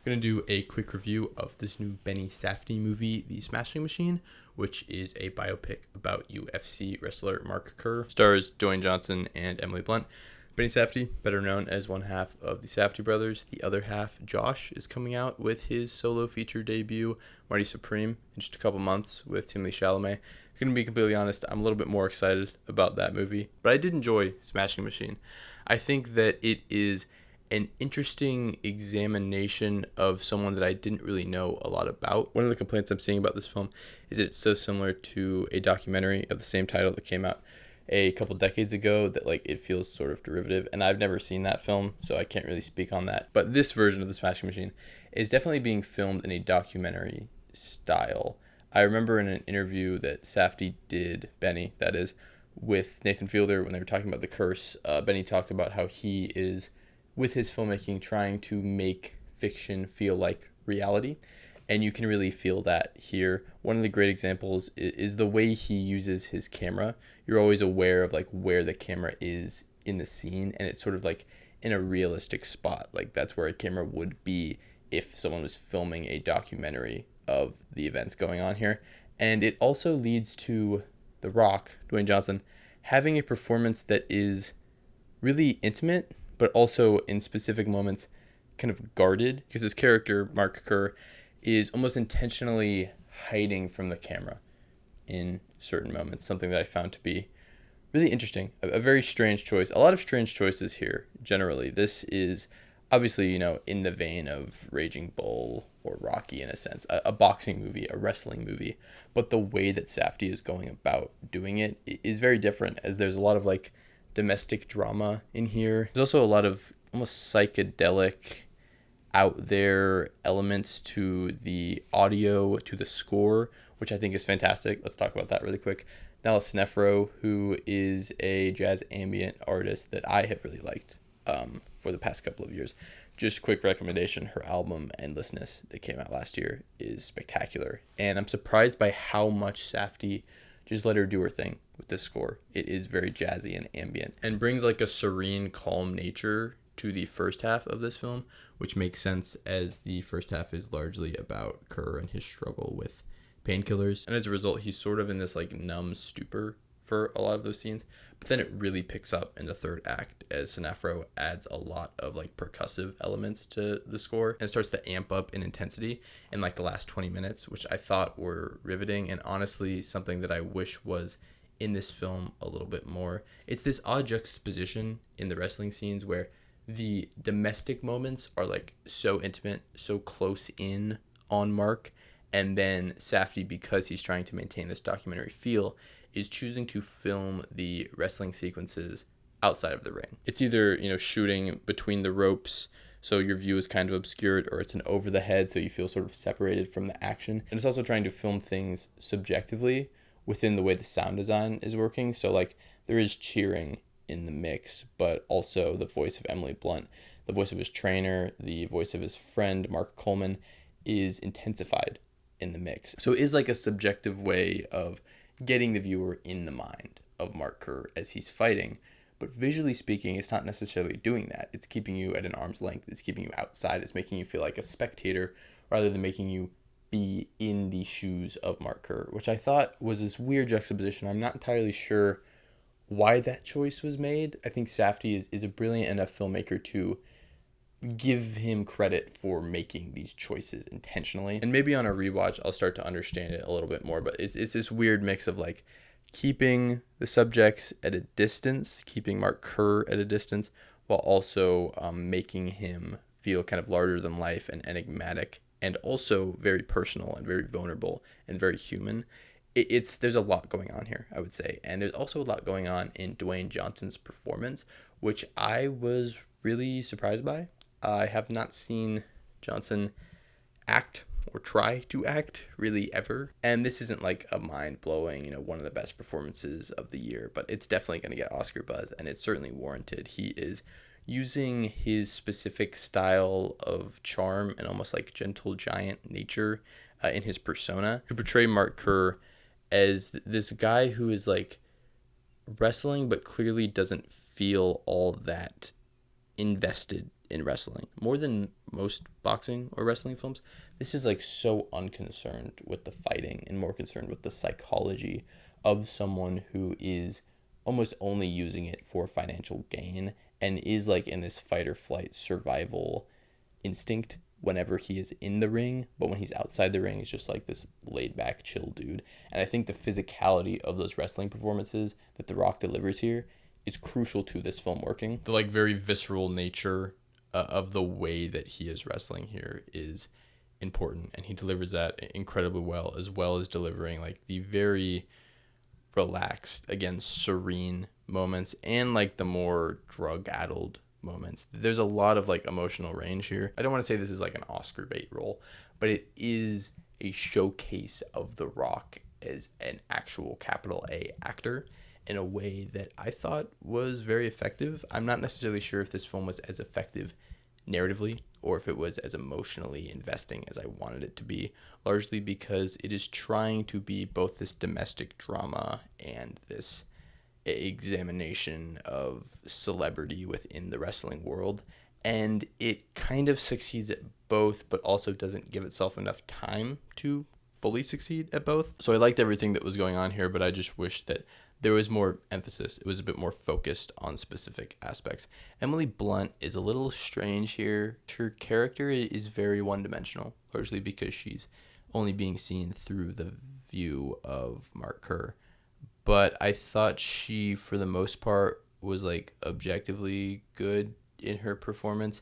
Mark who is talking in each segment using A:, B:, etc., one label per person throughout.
A: going to do a quick review of this new Benny Safdie movie, The Smashing Machine, which is a biopic about UFC wrestler Mark Kerr. Stars Dwayne Johnson and Emily Blunt. Benny Safdie, better known as one half of the Safdie brothers. The other half, Josh, is coming out with his solo feature debut, Marty Supreme, in just a couple months with Timothée Chalamet. Going to be completely honest, I'm a little bit more excited about that movie, but I did enjoy Smashing Machine. I think that it is an interesting examination of someone that I didn't really know a lot about. One of the complaints I'm seeing about this film is that it's so similar to a documentary of the same title that came out a couple decades ago that it feels sort of derivative, and I've never seen that film, so I can't really speak on that. But this version of The Smashing Machine is definitely being filmed in a documentary style. I remember in an interview that Safdie did, Benny, that is, with Nathan Fielder when they were talking about The Curse, Benny talked about how he is, with his filmmaking, trying to make fiction feel like reality. And you can really feel that here. One of the great examples is the way he uses his camera. You're always aware of where the camera is in the scene, and it's sort of in a realistic spot. That's where a camera would be if someone was filming a documentary of the events going on here. And it also leads to The Rock, Dwayne Johnson, having a performance that is really intimate, but also in specific moments kind of guarded, because his character, Mark Kerr, is almost intentionally hiding from the camera in certain moments, something that I found to be really interesting. A very strange choice. A lot of strange choices here, generally. This is obviously, in the vein of Raging Bull or Rocky in a sense, a boxing movie, a wrestling movie. But the way that Safdie is going about doing it is very different, as there's a lot of domestic drama in here. There's also a lot of almost psychedelic, out there elements to the audio, to the score, which I think is fantastic. Let's talk about that really quick. Nala Snefro, who is a jazz ambient artist that I have really liked for the past couple of years. Just quick recommendation, her album Endlessness that came out last year is spectacular. And I'm surprised by how much Safdie just let her do her thing with this score. It is very jazzy and ambient and brings a serene, calm nature to the first half of this film, which makes sense as the first half is largely about Kerr and his struggle with painkillers. And as a result, he's sort of in this numb stupor for a lot of those scenes. But then it really picks up in the third act as Snefro adds a lot of percussive elements to the score and starts to amp up in intensity in the last 20 minutes, which I thought were riveting and honestly something that I wish was in this film a little bit more. It's this odd juxtaposition in the wrestling scenes where the domestic moments are so intimate, so close in on Mark, and then Safdie, because he's trying to maintain this documentary feel, is choosing to film the wrestling sequences outside of the ring. It's either, shooting between the ropes, so your view is kind of obscured, or it's an over the head, so you feel sort of separated from the action. And it's also trying to film things subjectively within the way the sound design is working. So there is cheering in the mix, but also the voice of Emily Blunt, the voice of his trainer, the voice of his friend Mark Coleman is intensified in the mix. So it is a subjective way of getting the viewer in the mind of Mark Kerr as he's fighting, but visually speaking, it's not necessarily doing that. It's keeping you at an arm's length. It's keeping you outside. It's making you feel like a spectator rather than making you be in the shoes of Mark Kerr, which I thought was this weird juxtaposition. I'm not entirely sure why that choice was made. I think Safdie is a brilliant enough filmmaker to give him credit for making these choices intentionally. And maybe on a rewatch, I'll start to understand it a little bit more. But it's this weird mix of keeping the subjects at a distance, keeping Mark Kerr at a distance, while also making him feel kind of larger than life and enigmatic, and also very personal and very vulnerable and very human. There's a lot going on here, I would say. And there's also a lot going on in Dwayne Johnson's performance, which I was really surprised by. I have not seen Johnson act or try to act really ever. And this isn't a mind-blowing, one of the best performances of the year, but it's definitely going to get Oscar buzz, and it's certainly warranted. He is using his specific style of charm and almost gentle giant nature in his persona to portray Mark Kerr as this guy who is wrestling but clearly doesn't feel all that invested in wrestling. More than most boxing or wrestling films. This is like so unconcerned with the fighting and more concerned with the psychology of someone who is almost only using it for financial gain and is like in this fight or flight survival instinct whenever he is in the ring, but when he's outside the ring, it's just like this laid back, chill dude. And I think the physicality of those wrestling performances that The Rock delivers here is crucial to this film working. The like very visceral nature of the way that he is wrestling here is important, and he delivers that incredibly well as delivering like the very relaxed, again, serene moments and like the more drug-addled moments. There's a lot of like emotional range here. I don't want to say this is like an Oscar bait role, but it is a showcase of The Rock as an actual capital A actor in a way that I thought was very effective. I'm not necessarily sure if this film was as effective narratively or if it was as emotionally investing as I wanted it to be, largely because it is trying to be both this domestic drama and this examination of celebrity within the wrestling world. And it kind of succeeds at both, but also doesn't give itself enough time to fully succeed at both. So I liked everything that was going on here, but I just wish that there was more emphasis. It was a bit more focused on specific aspects. Emily Blunt is a little strange here. Her character is very one-dimensional, largely because she's only being seen through the view of Mark Kerr. But I thought she, for the most part, was like objectively good in her performance,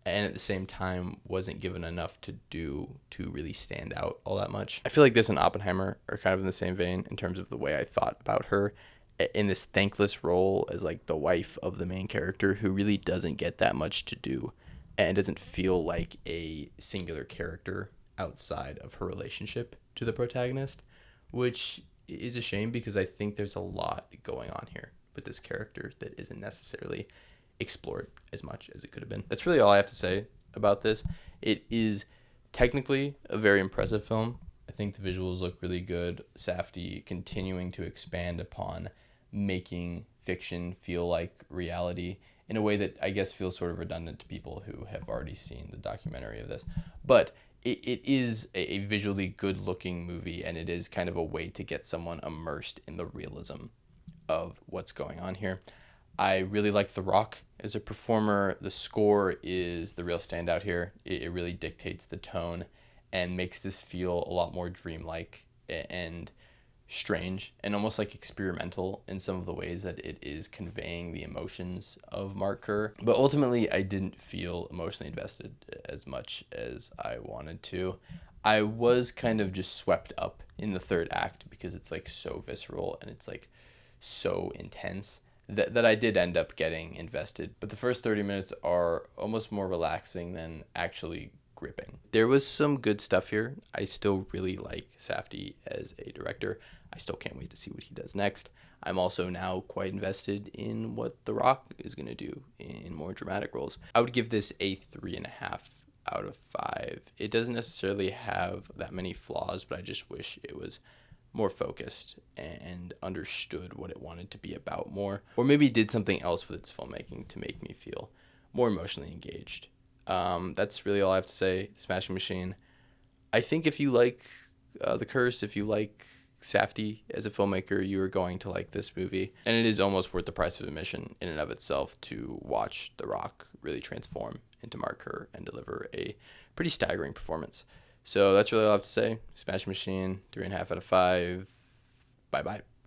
A: and at the same time wasn't given enough to do to really stand out all that much. I feel like this and Oppenheimer are kind of in the same vein in terms of the way I thought about her in this thankless role as like the wife of the main character who really doesn't get that much to do and doesn't feel like a singular character outside of her relationship to the protagonist, which is a shame because I think there's a lot going on here with this character that isn't necessarily explored as much as it could have been. That's really all I have to say about this. It is technically a very impressive film. I think the visuals look really good. Safdie continuing to expand upon making fiction feel like reality in a way that I guess feels sort of redundant to people who have already seen the documentary of this. But it is a visually good-looking movie, and it is kind of a way to get someone immersed in the realism of what's going on here. I really like The Rock as a performer. The score is the real standout here. It really dictates the tone and makes this feel a lot more dreamlike and strange and almost like experimental in some of the ways that it is conveying the emotions of Mark Kerr. But ultimately, I didn't feel emotionally invested as much as I wanted to. I was kind of just swept up in the third act because it's like so visceral and it's like so intense that I did end up getting invested. But the first 30 minutes are almost more relaxing than actually gripping. There was some good stuff here. I still really like Safdie as a director. I still can't wait to see what he does next. I'm also now quite invested in what The Rock is going to do in more dramatic roles. I would give this a 3.5 out of 5. It doesn't necessarily have that many flaws, but I just wish it was more focused and understood what it wanted to be about more, or maybe did something else with its filmmaking to make me feel more emotionally engaged. That's really all I have to say. Smashing Machine. I think if you like The Curse, if you like Safdie as a filmmaker, you are going to like this movie. And it is almost worth the price of admission in and of itself to watch The Rock really transform into Mark Kerr and deliver a pretty staggering performance. So that's really all I have to say. Smashing Machine, 3.5 out of 5. Bye-bye.